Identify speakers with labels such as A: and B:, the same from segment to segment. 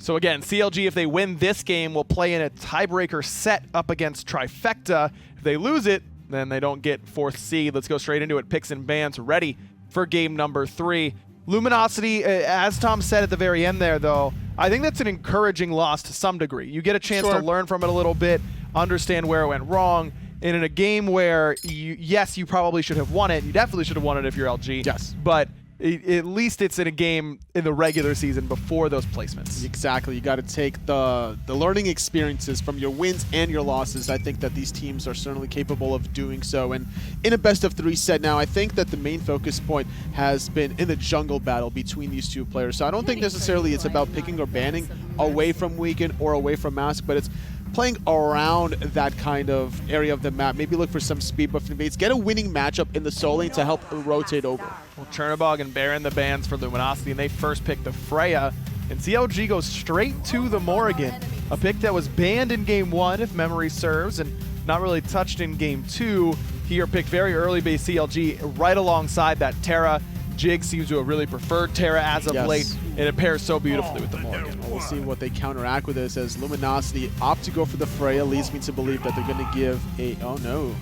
A: So again, CLG, if they win this game, will play in a tiebreaker set up against Trifecta. If they lose it, then they don't get 4th seed. Let's go straight into it. Picks and bans ready for game number 3. Luminosity, as Tom said at the very end there, though, I think that's an encouraging loss to some degree. You get a chance to learn from it a little bit, understand where it went wrong, and in a game where, yes, you probably should have won it. You definitely should have won it if you're LG.
B: Yes.
A: But at least it's in a game in the regular season before those placements.
B: Exactly. You got to take the learning experiences from your wins and your losses. I think that these teams are certainly capable of doing so. And in a best-of-3 set now, I think that the main focus point has been in the jungle battle between these two players. So I don't think necessarily it's about picking or banning away from Weekend or away from Mask, but it's playing around that kind of area of the map. Maybe look for some speed buff invades. Get a winning matchup in the soul lane to help rotate over.
A: Well, Chernobog and Baron the bans for Luminosity, and they first pick the Freya. And CLG goes straight to the Morrigan, a pick that was banned in game 1, if memory serves, and not really touched in game 2. Here picked very early base CLG right alongside that Terra. Jigz seems to have really preferred Terra as of late, and it pairs so beautifully with the Morrigan.
B: We'll see what they counteract with this, as Luminosity opt to go for the Freya. Leads me to believe that they're going to give a... Oh no.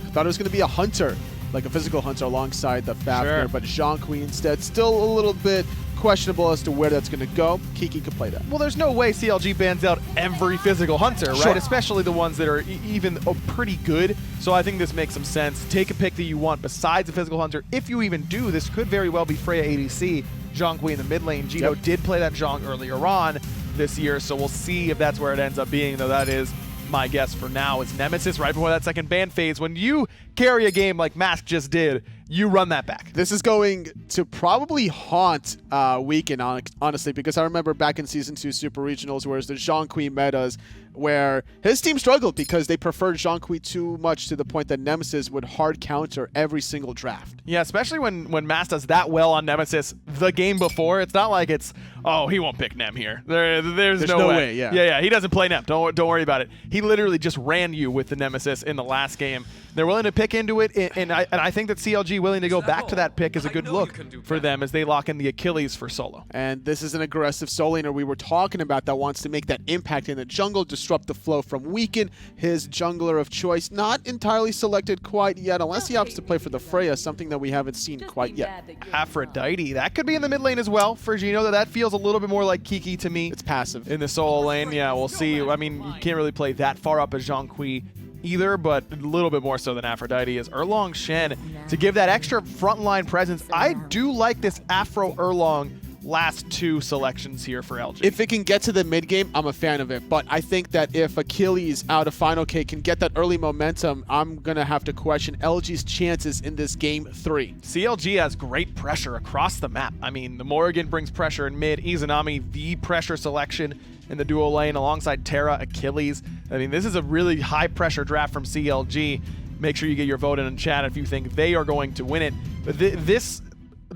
B: I thought it was going to be a Hunter, like a physical Hunter alongside the Fafnir, but Zhong instead. Still a little bit questionable as to where that's going to go. Kiki could play that.
A: Well, there's no way CLG bans out every physical Hunter, right? Especially the ones that are even pretty good. So I think this makes some sense. Take a pick that you want besides the physical Hunter. If you even do, this could very well be Freya ADC, Zhong in the mid lane. Gino did play that Zhong earlier on this year, so we'll see if that's where it ends up being, though that is my guess for now. Is Nemesis right before that second ban phase. When you carry a game like Mask just did, you run that back.
B: This is going to probably haunt Weekend, honestly, because I remember back in Season 2 Super Regionals, whereas the Zhong metas, where his team struggled because they preferred Zhong too much to the point that Nemesis would hard counter every single draft.
A: Yeah, especially when Mask does that well on Nemesis the game before. It's not like it's, oh, he won't pick Nem here. There's no way. Yeah, he doesn't play Nem. Don't worry about it. He literally just ran you with the Nemesis in the last game. They're willing to pick into it, and I think that CLG willing to go back to that pick is a good look for them as they lock in the Achilles for solo.
B: And this is an aggressive soul laner we were talking about that wants to make that impact in the jungle, disrupt the flow from Weekend. His jungler of choice not entirely selected quite yet, unless he opts to play for the Freya, something that we haven't seen quite yet.
A: Aphrodite, that could be in the mid lane as well for Gino. That feels a little bit more like Kiki to me.
B: It's passive.
A: In the solo lane, yeah, we'll see. I mean, you can't really play that far up as Zhong either, but a little bit more so than Aphrodite is. Erlang Shen to give that extra frontline presence. I do like this Afro Erlang last 2 selections here for LG.
B: If it can get to the mid game, I'm a fan of it. But I think that if Achilles out of fineokay can get that early momentum, I'm going to have to question LG's chances in this game 3.
A: CLG has great pressure across the map. I mean, the Morrigan brings pressure in mid. Izanami, the pressure selection in the dual lane alongside Terra, Achilles. I mean, this is a really high pressure draft from CLG. Make sure you get your vote in chat if you think they are going to win it. But this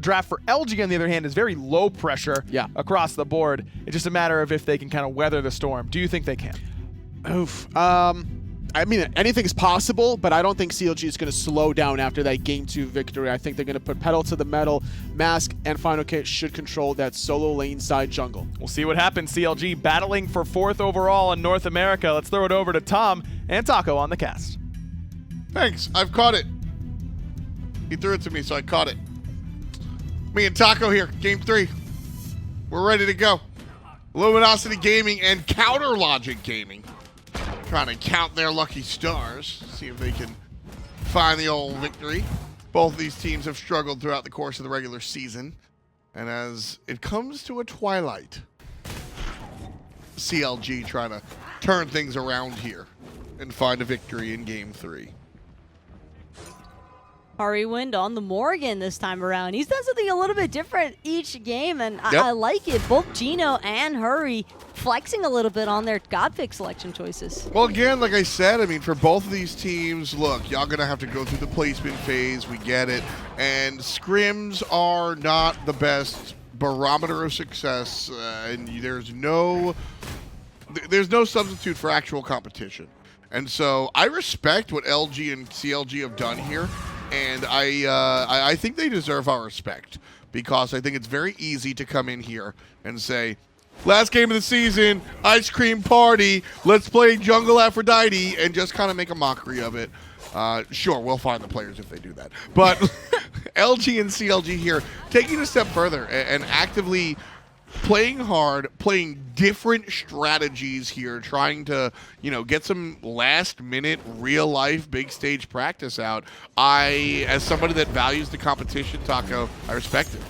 A: draft for LG, on the other hand, is very low pressure across the board. It's just a matter of if they can kind of weather the storm. Do you think they can?
B: Oof. I mean, anything's possible, but I don't think CLG is going to slow down after that Game 2 victory. I think they're going to put pedal to the metal. Mask and fineokay should control that solo lane side jungle.
A: We'll see what happens. CLG battling for 4th overall in North America. Let's throw it over to Tom and Taco on the cast.
C: Thanks. I've caught it. He threw it to me, so I caught it. Me and Taco here, Game 3. We're ready to go. Luminosity Gaming and Counter Logic Gaming. Trying to count their lucky stars, see if they can find the old victory. Both of these teams have struggled throughout the course of the regular season. And as it comes to a twilight, CLG trying to turn things around here and find a victory in Game 3.
D: Hurriwind on the Morrigan this time around. He's done something a little bit different each game, and I like it. Both Gino and Hurry flexing a little bit on their god pick selection choices.
C: Well, again, like I said, I mean, for both of these teams, look, y'all going to have to go through the placement phase. We get it. And scrims are not the best barometer of success, and there's no substitute for actual competition. And so I respect what LG and CLG have done here. And I think they deserve our respect, because I think it's very easy to come in here and say, Last game of the season, ice cream party. Let's play jungle Aphrodite and just kind of make a mockery of it. Sure, we'll find the players if they do that. But LG and CLG here taking a step further and actively playing hard, playing different strategies here, trying to, get some last-minute, real-life, big-stage practice out. As somebody that values the competition, Taco, I respect it.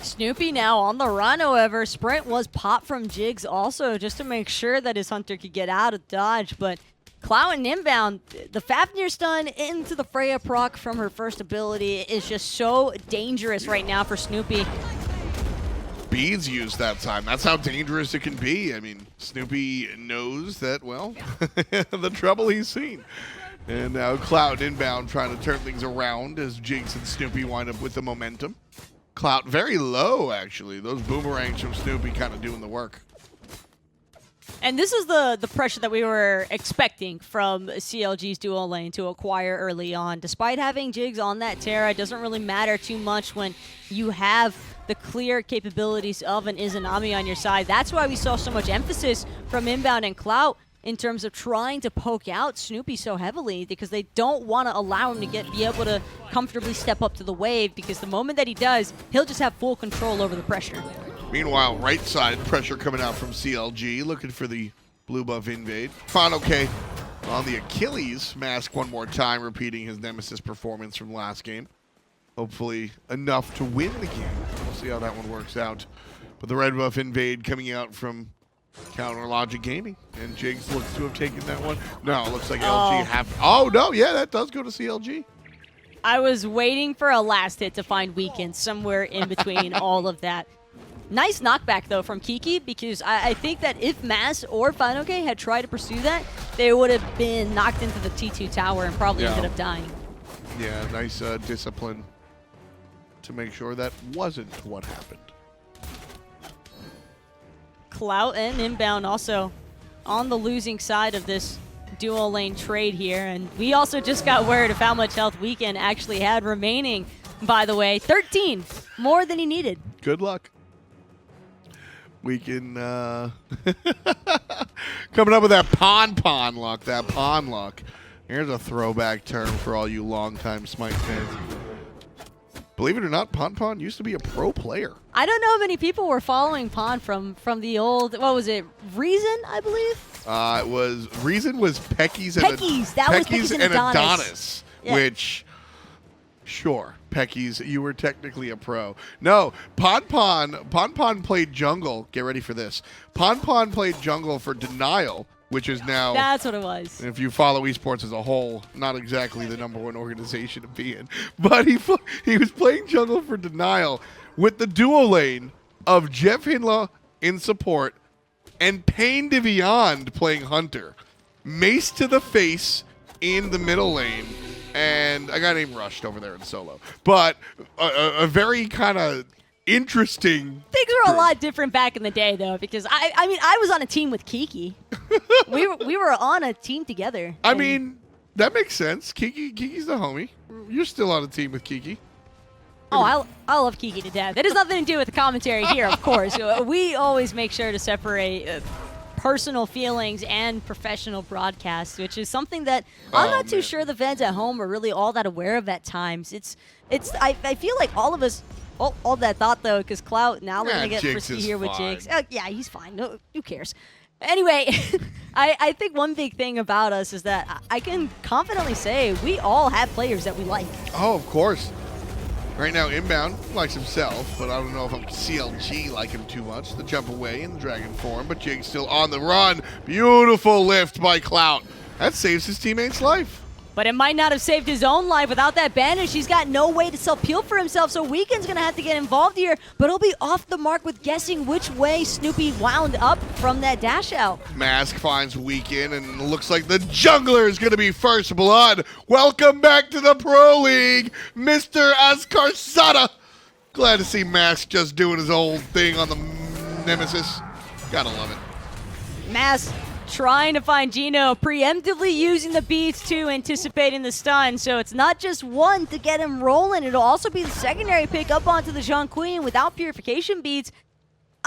D: Snoopy now on the run, however. Sprint was popped from Jigz also just to make sure that his Hunter could get out of dodge, but Clout and Inbound, the Fafnir stun into the Freya proc from her first ability is just so dangerous right now for Snoopy.
C: Beads used that time. That's how dangerous it can be. I mean, Snoopy knows that, well, the trouble he's seen. And now Clout Inbound trying to turn things around as Jigz and Snoopy wind up with the momentum. Clout very low, actually. Those boomerangs from Snoopy kind of doing the work.
D: And this is the pressure that we were expecting from CLG's dual lane to acquire early on. Despite having Jigz on that Terra, it doesn't really matter too much when you have the clear capabilities of an Izanami on your side. That's why we saw so much emphasis from Inbound and Clout in terms of trying to poke out Snoopy so heavily, because they don't want to allow him to be able to comfortably step up to the wave, because the moment that he does, he'll just have full control over the pressure.
C: Meanwhile, right side pressure coming out from CLG, looking for the blue buff invade. fineokay on the Achilles mask one more time, repeating his Nemesis performance from last game. Hopefully enough to win the game. We'll see how that one works out. But the red buff invade coming out from Counterlogic Gaming, and Jigz looks to have taken that one. No, it looks like LG have. Oh no, yeah, that does go to CLG.
D: I was waiting for a last hit to find weekend somewhere in between all of that. Nice knockback though from Kiki, because I think that if Mass or fineokay had tried to pursue that, they would have been knocked into the T2 tower and probably ended up dying.
C: Yeah, nice discipline to make sure that wasn't what happened.
D: Clout and Inbound also on the losing side of this dual lane trade here, and we also just got word of how much health Weekend actually had remaining, by the way. 13, more than he needed.
C: Good luck. Weekend coming up with that pon luck, Here's a throwback term for all you longtime Smite fans. Believe it or not, Pon used to be a pro player.
D: I don't know how many people were following Pon from the old, what was it, Reason, I believe?
C: Reason was Pecky's
D: and
C: Adonis.
D: Yeah.
C: Which, sure, Pecky's, you were technically a pro. No, Pon played jungle. Get ready for this. Pon played jungle for Denial, which is now...
D: That's what it was.
C: If you follow esports as a whole, not exactly the #1 organization to be in. But he was playing jungle for Denial with the dual lane of Jeff Hinla in support and Pain to Beyond playing Hunter. Mace to the face in the middle lane. And a guy named Rushed over there in solo. But a very kind of interesting...
D: Things were a lot different back in the day, though, because I mean, I was on a team with Kiki. we were on a team together.
C: I mean, that makes sense. Kiki's the homie. You're still on a team with Kiki.
D: Oh, I love Kiki to death. That has nothing to do with the commentary here, of course. We always make sure to separate personal feelings and professional broadcasts, which is something that I'm not too sure the fans at home are really all that aware of at times. I feel like all of us... All that thought, though, because Clout now we're going to get frisky here with Jigz. Oh, yeah, he's fine. No, who cares? Anyway, I think one big thing about us is that I can confidently say we all have players that we like.
C: Oh, of course. Right now, Inbound likes himself, but I don't know if CLG like him too much. The jump away in the dragon form, but Jigz still on the run. Beautiful lift by Clout. That saves his teammate's life.
D: But it might not have saved his own life. Without that bandage, he's got no way to self-peel for himself, so Weekend's going to have to get involved here, but he'll be off the mark with guessing which way Snoopy wound up from that dash out.
C: Mask finds Weekend, and looks like the jungler is going to be first blood. Welcome back to the Pro League, Mr. Ascarsada. Glad to see Mask just doing his old thing on the Nemesis. Gotta love it.
D: Mask trying to find Geno, preemptively using the beats too, anticipating the stun. So it's not just one to get him rolling. It'll also be the secondary pick up onto the Zhong Queen without purification beats.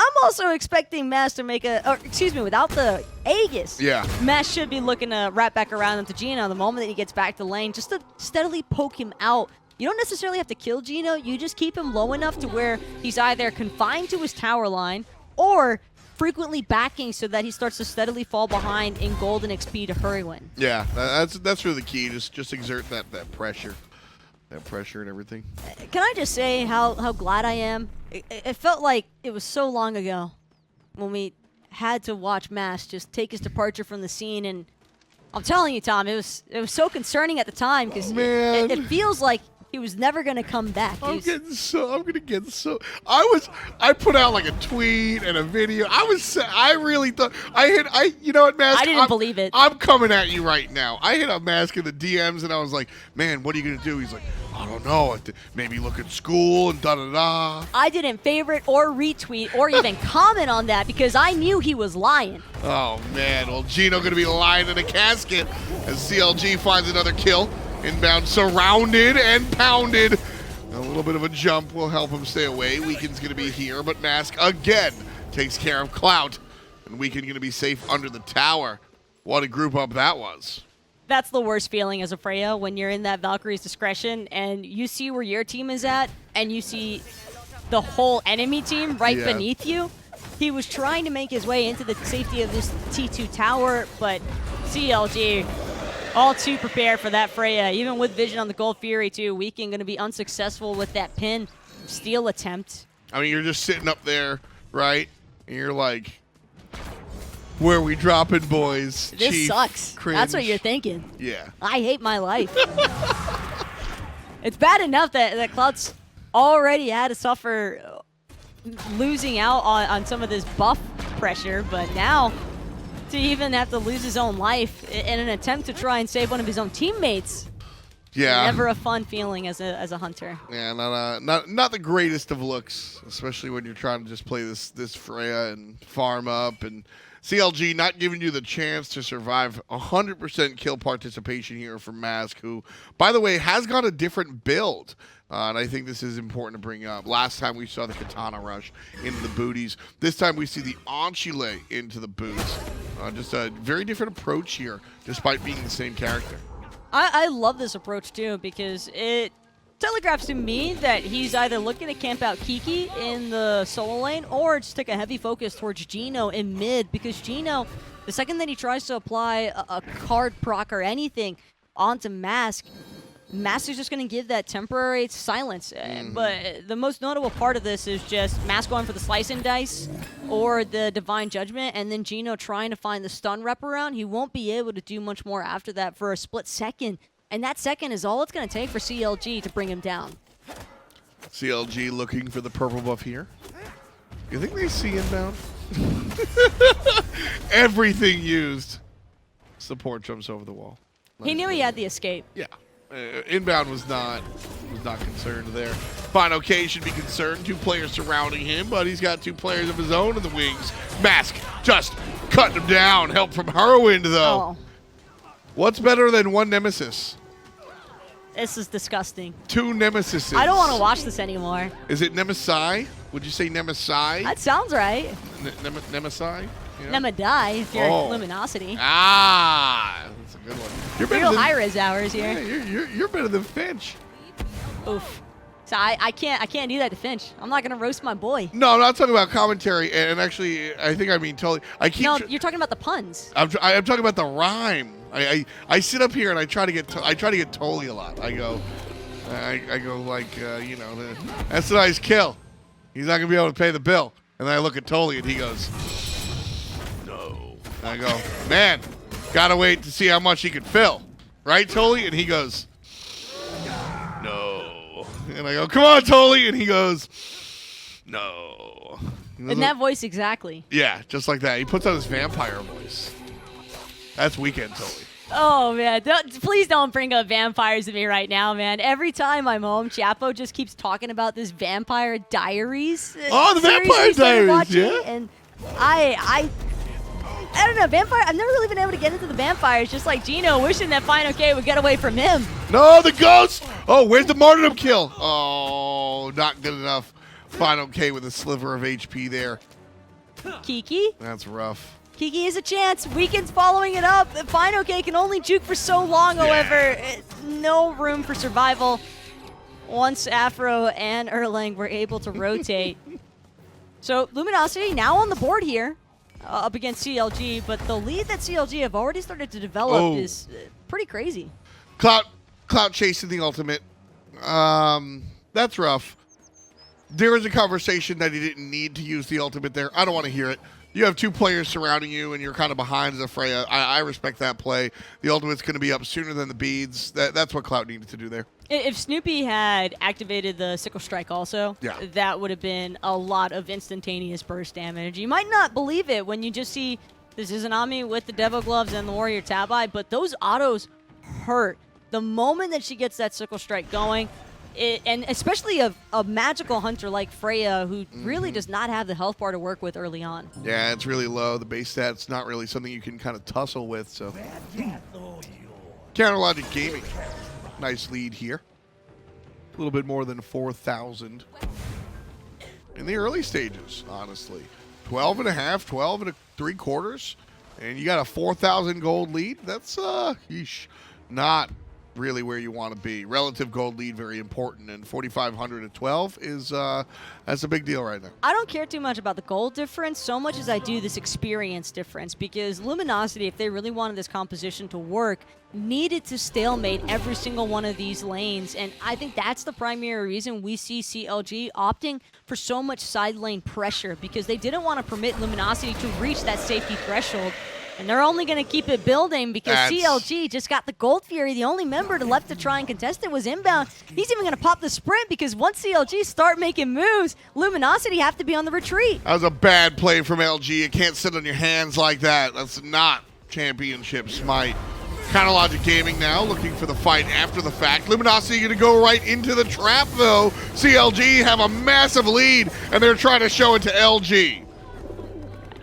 D: I'm also expecting Mass to make without the Aegis.
C: Yeah.
D: Mass should be looking to wrap back around into Geno the moment that he gets back to lane, just to steadily poke him out. You don't necessarily have to kill Geno, you just keep him low enough to where he's either confined to his tower line or frequently backing so that he starts to steadily fall behind in gold and XP to Hurriwind.
C: Yeah, that's really the key. Just exert that pressure. That pressure and everything.
D: Can I just say how glad I am? It felt like it was so long ago when we had to watch Mass just take his departure from the scene, and I'm telling you, Tom, it was so concerning at the time because it feels like he was never gonna come back.
C: I put out like a tweet and a video. I really thought you know what, Mask?
D: I didn't believe it.
C: I'm coming at you right now. I hit up Mask in the DMs and I was like, man, what are you gonna do? He's like, I don't know. Maybe look at school and da-da-da.
D: I didn't favorite or retweet or even comment on that because I knew he was lying.
C: Oh man, well Geno gonna be lying in a casket as CLG finds another kill. Inbound surrounded and pounded. A little bit of a jump will help him stay away. Weekend's going to be here, but Mask again takes care of Clout. And Weekend going to be safe under the tower. What a group up that was.
D: That's the worst feeling as a Freya when you're in that Valkyrie's discretion and you see where your team is at and you see the whole enemy team right beneath you. He was trying to make his way into the safety of this T2 tower, but CLG all too prepared for that Freya. Even with vision on the Gold Fury too, Weekend going to be unsuccessful with that pin steal attempt.
C: I mean, you're just sitting up there, right? And you're like, where are we dropping, boys?
D: This
C: Chief,
D: sucks.
C: cringe.
D: That's what you're thinking.
C: Yeah.
D: I hate my life. It's bad enough that Clout's already had to suffer losing out on some of this buff pressure, but now to even have to lose his own life in an attempt to try and save one of his own teammates.
C: Yeah.
D: Never a fun feeling as a hunter.
C: Yeah, not the greatest of looks, especially when you're trying to just play this Freya and farm up, and CLG not giving you the chance to survive 100% kill participation here from Mask, who, by the way, has got a different build. And I think this is important to bring up. Last time we saw the Katana rush into the booties. This time we see the Achilles into the boots. Just a very different approach here, despite being the same character.
D: I love this approach too because it telegraphs to me that he's either looking to camp out Kiki in the solo lane or just take a heavy focus towards Geno in mid, because Geno, the second that he tries to apply a card proc or anything onto Mask is just going to give that temporary silence. But the most notable part of this is just Mask going for the slice and dice or the Divine Judgment, and then Geno trying to find the stun rep around. He won't be able to do much more after that for a split second. And that second is all it's going to take for CLG to bring him down.
C: CLG looking for the purple buff here. You think they see Inbound? Everything used. Support jumps over the wall.
D: He knew he had the escape.
C: Yeah. Inbound was not concerned there. fineokay should be concerned. 2 players surrounding him, but he's got 2 players of his own in the wings. Mask just cutting him down. Help from Hurriwind, though.
D: Oh.
C: What's better than 1 Nemesis?
D: This is disgusting.
C: 2 Nemesises.
D: I don't want to watch this anymore.
C: Is it Nemesi? Would you say Nemesi?
D: That sounds right.
C: Nemesi? Yeah.
D: Nemadi, if you're Luminosity.
C: Ah, that's a good one. You're better
D: Real
C: than
D: hi-rez hours here.
C: Yeah, you're better than Finch.
D: Oof. So I can't do that to Finch. I'm not gonna roast my boy.
C: No, I'm not talking about commentary, and actually, I think I mean totally.
D: No, you're talking about the puns.
C: I'm talking about the rhyme. I sit up here and I try to get totally a lot. I go like you know, that's a nice kill. He's not gonna be able to pay the bill. And then I look at Tolly and he goes, no. And I go, man, gotta wait to see how much he can fill, right, Tolly? And he goes, no. And I go, come on, Tolly. And he goes, no.
D: In that voice exactly.
C: Yeah, just like that. He puts on his vampire voice. That's Weekend Tolly.
D: Oh, man. Please don't bring up vampires to me right now, man. Every time I'm home, Chapo just keeps talking about this Vampire Diaries.
C: Oh, the Vampire Diaries, yeah.
D: And I don't know, vampire. I've never really been able to get into the vampires, just like Geno, wishing that fineokay would get away from him.
C: No, the ghost! Oh, where's the martyrdom kill? Oh, not good enough. fineokay with a sliver of HP there.
D: Kiki.
C: That's rough.
D: Kiki has a chance. Weekend's following it up. fineokay can only juke for so long, however. No room for survival once Afro and Erlang were able to rotate. So Luminosity now on the board here up against CLG, but the lead that CLG have already started to develop is pretty crazy.
C: Clout chasing the ultimate. That's rough. There was a conversation that he didn't need to use the ultimate there. I don't want to hear it. You have two players surrounding you, and you're kind of behind as a Freya. I respect that play. The ultimate's going to be up sooner than the beads. That's what Clout needed to do there.
D: If Snoopy had activated the Sickle Strike also, that would have been a lot of instantaneous burst damage. You might not believe it when you just see this Izanami with the Devo Gloves and the Warrior Tabi, but those autos hurt. The moment that she gets that Sickle Strike going, and especially a magical hunter like Freya, who really does not have the health bar to work with early on.
C: Yeah, it's really low. The base stat's not really something you can kind of tussle with. So, Counterlogic Gaming, nice lead here. A little bit more than 4,000 in the early stages, honestly. 12.5, 12 3/4, and you got a 4,000 gold lead. That's not really where you want to be. Relative gold lead, very important, and 4,500 at 12 is that's a big deal right now.
D: I don't care too much about the gold difference so much as I do this experience difference, because Luminosity, if they really wanted this composition to work, needed to stalemate every single one of these lanes, and I think that's the primary reason we see CLG opting for so much side lane pressure, because they didn't want to permit Luminosity to reach that safety threshold. And they're only going to keep it building because CLG just got the Gold Fury. The only member left to try and contest it was Inbound. He's even going to pop the sprint because once CLG start making moves, Luminosity have to be on the retreat.
C: That was a bad play from LG. You can't sit on your hands like that. That's not championship Smite. Counterlogic Gaming now looking for the fight after the fact. Luminosity going to go right into the trap, though. CLG have a massive lead, and they're trying to show it to LG.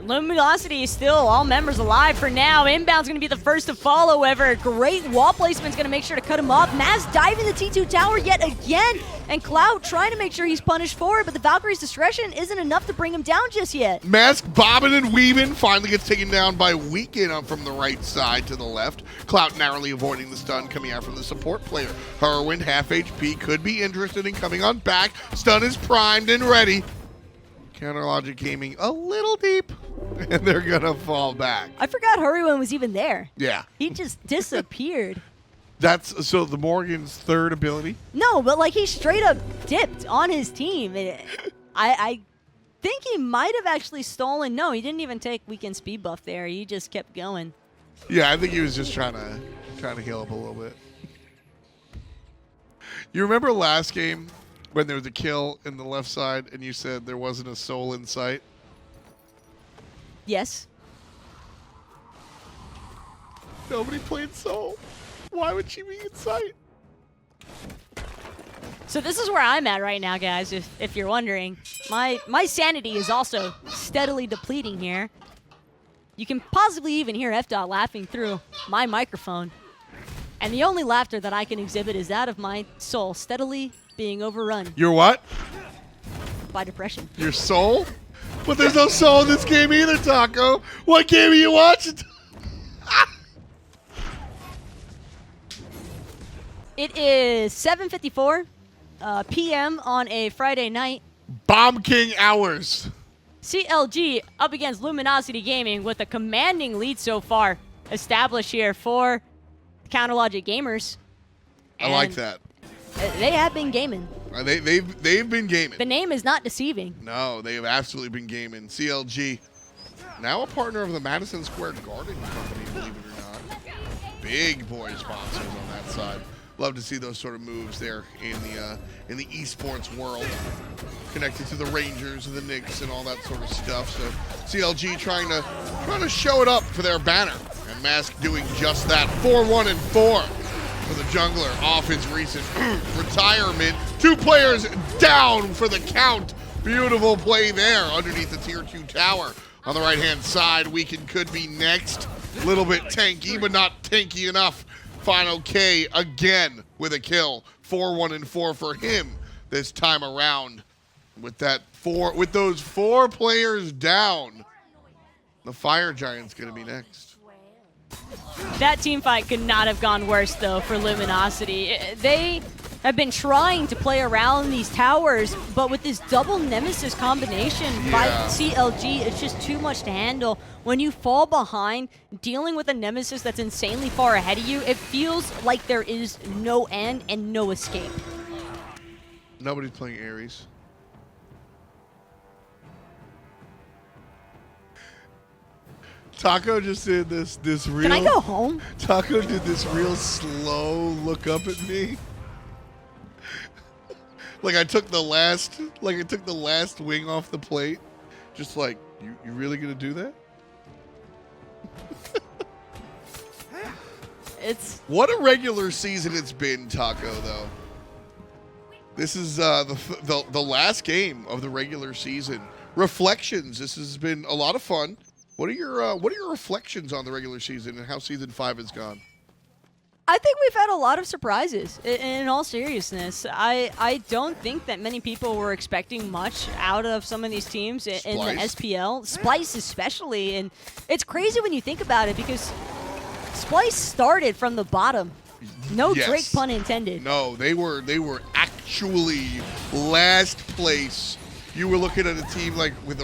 D: Luminosity is still all members alive for now. Inbound's going to be the first to fall, however. Great wall placement's going to make sure to cut him off. Maz diving the T2 tower yet again. And Clout trying to make sure he's punished for it, but the Valkyrie's discretion isn't enough to bring him down just yet.
C: Mask bobbing and weaving, finally gets taken down by Weekend up from the right side to the left. Clout narrowly avoiding the stun coming out from the support player. Hurriwind, half HP, could be interested in coming on back. Stun is primed and ready. Counterlogic Gaming a little deep, and they're gonna fall back.
D: I forgot Hurriwind was even there.
C: Yeah.
D: He just disappeared.
C: That's so the Morrigan's third ability?
D: No, but like he straight up dipped on his team. I think he might have actually stolen. No, he didn't even take Weekend speed buff there. He just kept going.
C: Yeah, I think he was just trying to heal up a little bit. You remember last game when there was a kill in the left side and you said there wasn't a soul in sight?
D: Yes.
C: Nobody played soul. Why would she be in sight?
D: So this is where I'm at right now, guys, if you're wondering. My sanity is also steadily depleting here. You can possibly even hear F-Dot laughing through my microphone. And the only laughter that I can exhibit is that of my soul steadily being overrun.
C: Your what?
D: By depression.
C: Your soul? But there's no soul in this game either, Taco. What game are you watching?
D: It is 7:54 p.m. on a Friday night.
C: Bomb King hours.
D: CLG up against Luminosity Gaming with a commanding lead so far established here for Counterlogic Gamers.
C: I like that.
D: They have been gaming.
C: They've been gaming.
D: The name is not deceiving.
C: No, they have absolutely been gaming. CLG, now a partner of the Madison Square Garden Company, believe it or not. Big boy sponsors on that side. Love to see those sort of moves there in the esports world, connected to the Rangers and the Knicks and all that sort of stuff. So CLG trying to show it up for their banner, and Mask doing just that. 4-1-4 for the jungler off his recent retirement. 2 players down for the count. Beautiful play there underneath the tier 2 tower. On the right-hand side, Weekend could be next. Little bit tanky, but not tanky enough. fineokay again with a kill. 4-1-4 for him this time around. With those 4 players down, The Fire Giant's going to be next.
D: That team fight could not have gone worse, though, for Luminosity. They have been trying to play around these towers, but with this double Nemesis combination by CLG, it's just too much to handle. When you fall behind, dealing with a Nemesis that's insanely far ahead of you, it feels like there is no end and no escape.
C: Nobody's playing Ares. Taco just did this real...
D: Can I go home?
C: Taco did this real slow look up at me. Like I took the last wing off the plate. Just like, you really gonna do that? What a regular season it's been, Taco, though. This is the last game of the regular season. Reflections. This has been a lot of fun. What are your reflections on the regular season and how season 5 has gone?
D: I think we've had a lot of surprises, in all seriousness. I don't think that many people were expecting much out of some of these teams in the SPL. Splice especially, and it's crazy when you think about it because Splice started from the bottom. No Drake pun intended.
C: No, they were actually last place. You were looking at a team like with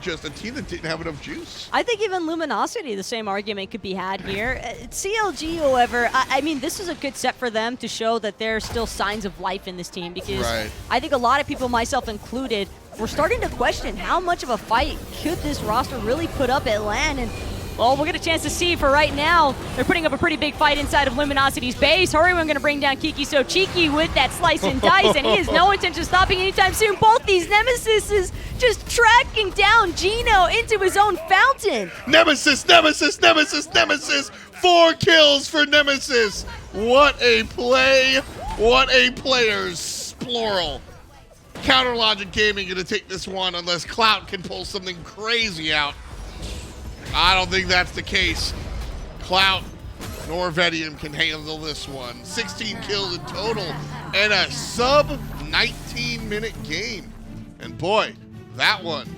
C: just a team that didn't have enough juice.
D: I think even Luminosity, the same argument could be had here. CLG, however, I mean, this is a good set for them to show that there's still signs of life in this team because I think a lot of people, myself included, were starting to question how much of a fight could this roster really put up at LAN. And well, we'll get a chance to see for right now. They're putting up a pretty big fight inside of Luminosity's base. Hurriwind going to bring down KikiSoCheeky with that slice and dice, and he has no intention of stopping anytime soon. Both these Nemesis is just tracking down Geno into his own fountain.
C: Nemesis, Nemesis, Nemesis, Nemesis. 4 kills for Nemesis. What a play. What a players, plural. Counterlogic Gaming going to take this one unless Clout can pull something crazy out. I don't think that's the case. Clout nor Vedium can handle this one. 16 kills in total and a sub 19-minute game. And boy, that one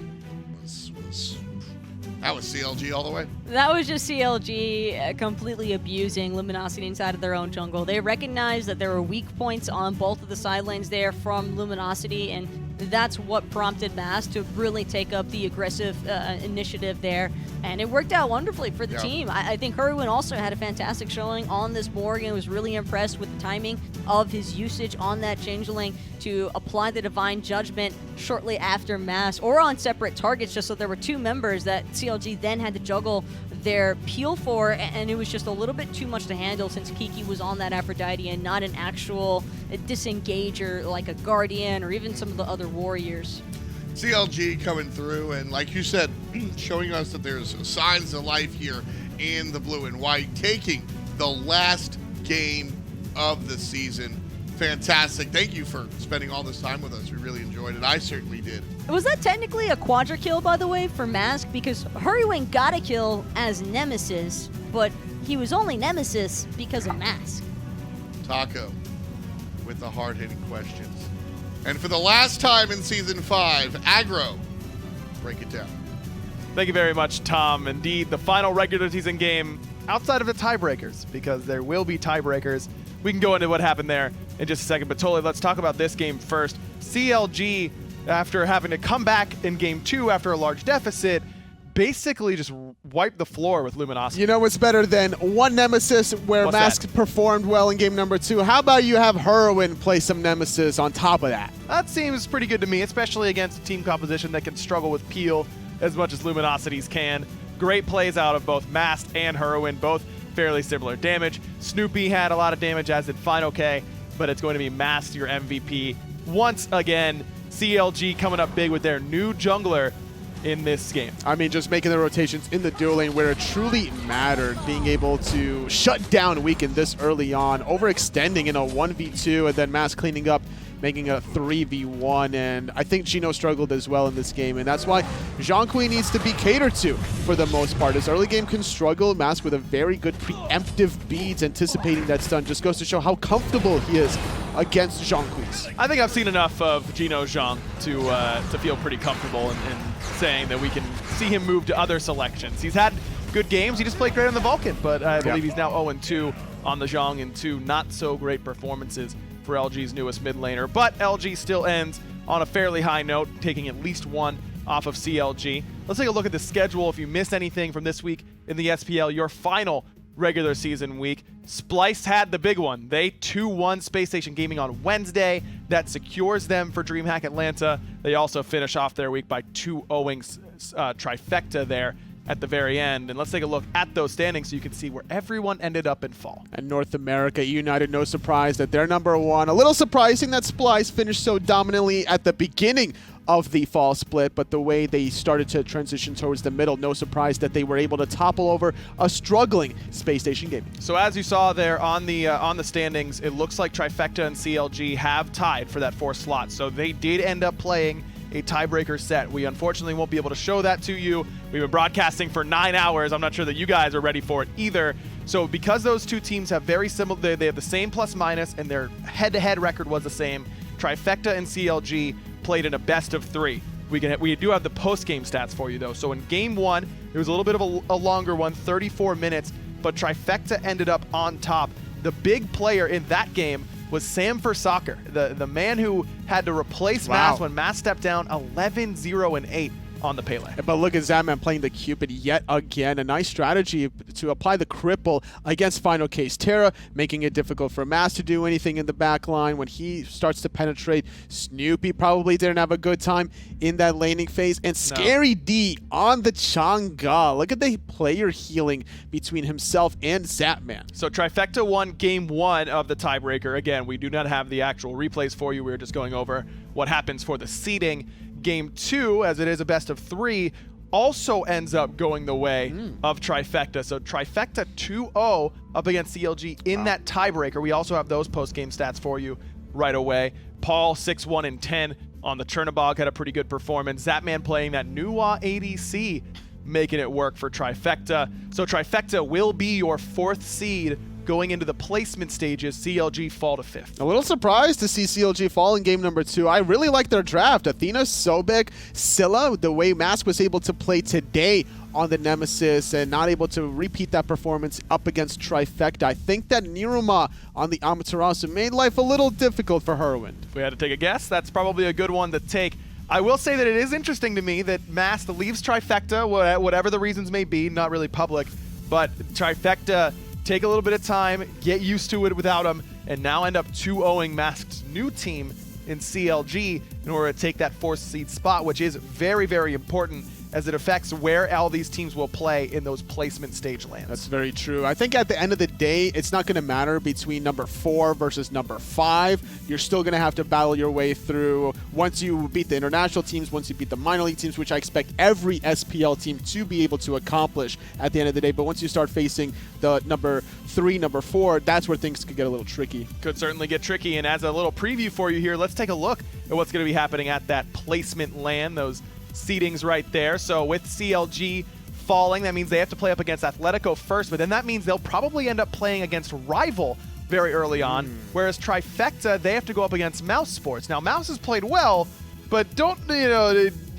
C: that was CLG all the way.
D: That was just CLG completely abusing Luminosity inside of their own jungle. They recognized that there were weak points on both of the side lanes there from Luminosity, and that's what prompted Mass to really take up the aggressive initiative there. And it worked out wonderfully for the team. I think Hurriwind also had a fantastic showing on this Morrigan. Was really impressed with the timing of his usage on that Changeling to apply the Divine Judgment shortly after Mass, or on separate targets, just so there were 2 members that CLG then had to juggle their peel for, and it was just a little bit too much to handle since Kiki was on that Aphrodite and not an actual disengager like a Guardian or even some of the other warriors.
C: CLG coming through, and like you said, showing us that there's signs of life here in the blue and white, taking the last game of the season. Fantastic. Thank you for spending all this time with us. We really enjoyed it. I certainly did.
D: Was that technically a quadra kill, by the way, for Mask? Because Hurriwind got a kill as Nemesis, but he was only Nemesis because of Mask.
C: Taco with the hard-hitting questions. And for the last time in Season 5, Aggro, break it down.
A: Thank you very much, Tom. Indeed, the final regular season game outside of the tiebreakers, because there will be tiebreakers. We can go into what happened there in just a second, but totally, let's talk about this game first. CLG, after having to come back in Game 2 after a large deficit, basically just wiped the floor with Luminosity.
B: You know what's better than one Nemesis where Mask performed well in Game number 2? How about you have Hurriwind play some Nemesis on top of that?
A: That seems pretty good to me, especially against a team composition that can struggle with peel as much as Luminosity's can. Great plays out of both Mast and Hurriwind, both fairly similar damage. Snoopy had a lot of damage, as did fineokay, but it's going to be Mast, your MVP. Once again, CLG coming up big with their new jungler in this game.
B: I mean, just making the rotations in the dual lane where it truly mattered, being able to shut down Weaken this early on, overextending in a 1v2, and then Mask cleaning up, making a 3v1, and I think Geno struggled as well in this game, and that's why Zhong needs to be catered to for the most part. His early game can struggle. Mask with a very good preemptive beads, anticipating that stun, just goes to show how comfortable he is against Zhong.
A: I think I've seen enough of Geno Zhong to feel pretty comfortable in saying that we can see him move to other selections. He's had good games. He just played great on the Vulcan, but I believe he's now 0-2 on the Zhong and 2 not so great performances for LG's newest mid laner. But LG still ends on a fairly high note, taking at least 1 off of CLG. Let's take a look at the schedule. If you missed anything from this week in the SPL, your final regular season week, Splyce had the big one. They 2-1 Space Station Gaming on Wednesday. That secures them for DreamHack Atlanta. They also finish off their week by 2-0ing Trifecta there at the very end. And let's take a look at those standings so you can see where everyone ended up in fall.
B: And North America United, no surprise that they're #1. A little surprising that Splyce finished so dominantly at the beginning of the fall split, but the way they started to transition towards the middle, no surprise that they were able to topple over a struggling Space Station Gaming.
A: So as you saw there on the standings, it looks like Trifecta and CLG have tied for that 4th slot. So they did end up playing a tiebreaker set. We unfortunately won't be able to show that to you. We've been broadcasting for 9 hours. I'm not sure that you guys are ready for it either. So because those two teams have very similar, they have the same plus minus, and their head-to-head record was the same. Trifecta and CLG played in a best of 3. We do have the post-game stats for you though. So in game 1, it was a little bit of a longer one, 34 minutes, but Trifecta ended up on top. The big player in that game was Sam for Soccer, the man who had to replace Mass when Mass stepped down 11-0-8 on the Pele.
B: But look at Zatman playing the Cupid yet again. A nice strategy to apply the cripple against fineokay's Terra, making it difficult for Mass to do anything in the back line. When he starts to penetrate, Snoopy probably didn't have a good time in that laning phase. And Scary D on the Chang'e. Look at the player healing between himself and Zatman.
A: So Trifecta won game 1 of the tiebreaker. Again, we do not have the actual replays for you. We were just going over what happens for the seeding. Game 2, as it is a best of 3, also ends up going the way of Trifecta. So Trifecta 2-0 up against CLG in that tiebreaker. We also have those post-game stats for you right away. Paul 6-1-10 on the Chernobog, had a pretty good performance. Zatman playing that Nuwa ADC, making it work for Trifecta. So Trifecta will be your 4th seed going into the placement stages. CLG fall to 5th.
B: A little surprised to see CLG fall in game number 2. I really like their draft. Athena, Sobek, Scylla, the way Mask was able to play today on the Nemesis and not able to repeat that performance up against Trifecta. I think that Niruma on the Amaterasu made life a little difficult for Hurriwind.
A: If we had to take a guess, that's probably a good one to take. I will say that it is interesting to me that Mask leaves Trifecta, whatever the reasons may be, not really public, but Trifecta take a little bit of time, get used to it without him, and now end up 2-0ing Mask's new team in CLG in order to take that 4th seed spot, which is very, very important as it affects where all these teams will play in those placement stage lands.
B: That's very true. I think at the end of the day, it's not going to matter between number 4 versus number 5. You're still going to have to battle your way through once you beat the international teams, once you beat the minor league teams, which I expect every SPL team to be able to accomplish at the end of the day. But once you start facing the number 3, number 4, that's where things could get a little tricky.
A: Could certainly get tricky. And as a little preview for you here, let's take a look at what's going to be happening at that placement land, those seedings right there. So with CLG falling, that means they have to play up against Atletico first, but then that means they'll probably end up playing against Rival very early on, whereas Trifecta, they have to go up against Mouse Sports. Now, Mouse has played well, but don't,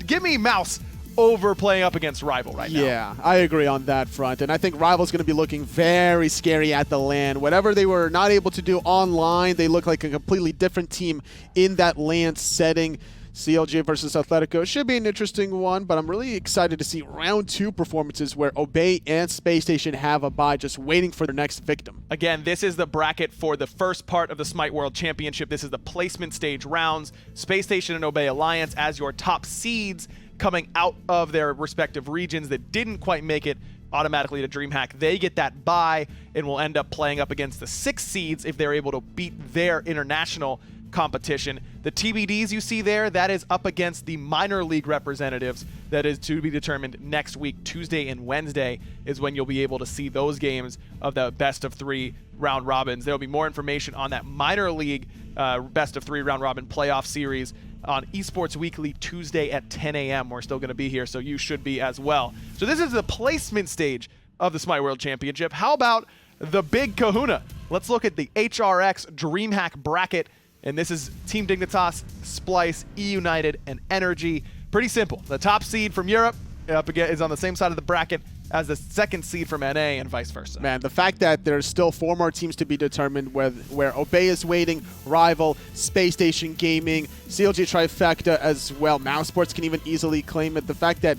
A: give me Mouse over playing up against Rival right now.
B: Yeah, I agree on that front, and I think Rival's going to be looking very scary at the LAN. Whatever they were not able to do online, they look like a completely different team in that LAN setting. CLG versus Atletico should be an interesting one, but I'm really excited to see round 2 performances where Obey and Space Station have a bye just waiting for their next victim.
A: Again, this is the bracket for the first part of the Smite World Championship. This is the placement stage rounds. Space Station and Obey Alliance as your top seeds coming out of their respective regions that didn't quite make it automatically to DreamHack. They get that bye and will end up playing up against the 6 seeds if they're able to beat their international competition. The TBDs you see there, that is up against the minor league representatives. That is to be determined next week. Tuesday and Wednesday is when you'll be able to see those games of the best of 3 round robins. There will be more information on that minor league best of 3 round robin playoff series on Esports Weekly Tuesday at 10 a.m. We're still going to be here, so you should be as well. So this is the placement stage of the Smite World Championship. How about the big kahuna? Let's look at the HRX DreamHack bracket. And this is Team Dignitas, Splyce, E-United, and Energy. Pretty simple. The top seed from Europe is on the same side of the bracket as the second seed from NA and vice versa.
B: Man, the fact that there's still 4 more teams to be determined where Obey is waiting, Rival, Space Station Gaming, CLG Trifecta as well. Mouse Sports can even easily claim it. The fact that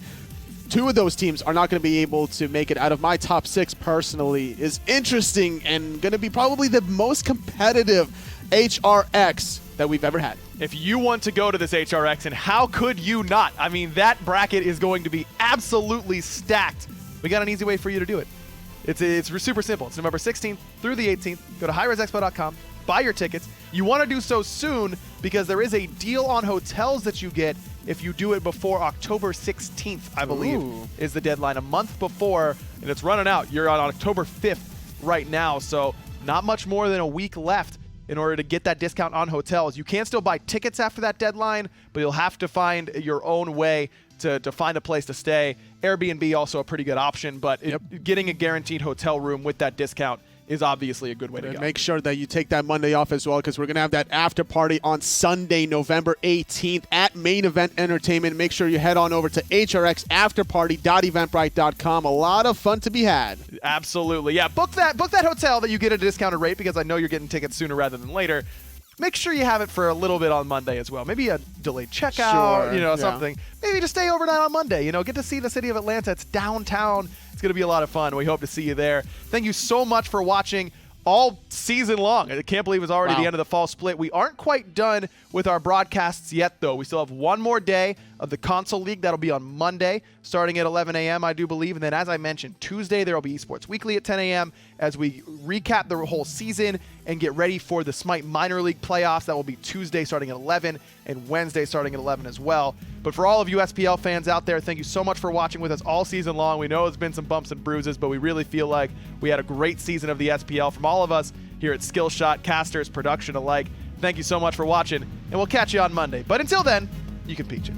B: 2 of those teams are not going to be able to make it out of my top 6 personally is interesting and going to be probably the most competitive HRX that we've ever had.
A: If you want to go to this HRX, and how could you not? I mean, that bracket is going to be absolutely stacked. We got an easy way for you to do it. It's super simple. It's November 16th through the 18th. Go to hi-rezexpo.com, buy your tickets. You want to do so soon because there is a deal on hotels that you get if you do it before October 16th, I believe, is the deadline. A month before, and it's running out. You're on October 5th right now, so not much more than a week left in order to get that discount on hotels. You can still buy tickets after that deadline, but you'll have to find your own way to find a place to stay. Airbnb also a pretty good option, but getting a guaranteed hotel room with that discount is obviously a good way to go.
B: Make sure that you take that Monday off as well, because we're going to have that after party on Sunday, November 18th at Main Event Entertainment. Make sure you head on over to hrxafterparty.eventbrite.com. A lot of fun to be had.
A: Absolutely. Yeah, book that hotel that you get at a discounted rate, because I know you're getting tickets sooner rather than later. Make sure you have it for a little bit on Monday as well. Maybe a delayed checkout, something. Maybe just stay overnight on Monday. Get to see the city of Atlanta. It's downtown. It's going to be a lot of fun. We hope to see you there. Thank you so much for watching all season long. I can't believe it's already the end of the fall split. We aren't quite done with our broadcasts yet, though. We still have one more day of the Console League. That'll be on Monday, starting at 11 a.m., I do believe. And then, as I mentioned, Tuesday there will be Esports Weekly at 10 a.m. as we recap the whole season and get ready for the Smite Minor League playoffs. That will be Tuesday starting at 11 and Wednesday starting at 11 as well. But for all of you SPL fans out there, thank you so much for watching with us all season long. We know it's been some bumps and bruises, but we really feel like we had a great season of the SPL from all of us here at Skillshot, casters, production alike. Thank you so much for watching, and we'll catch you on Monday. But until then, you can peach it.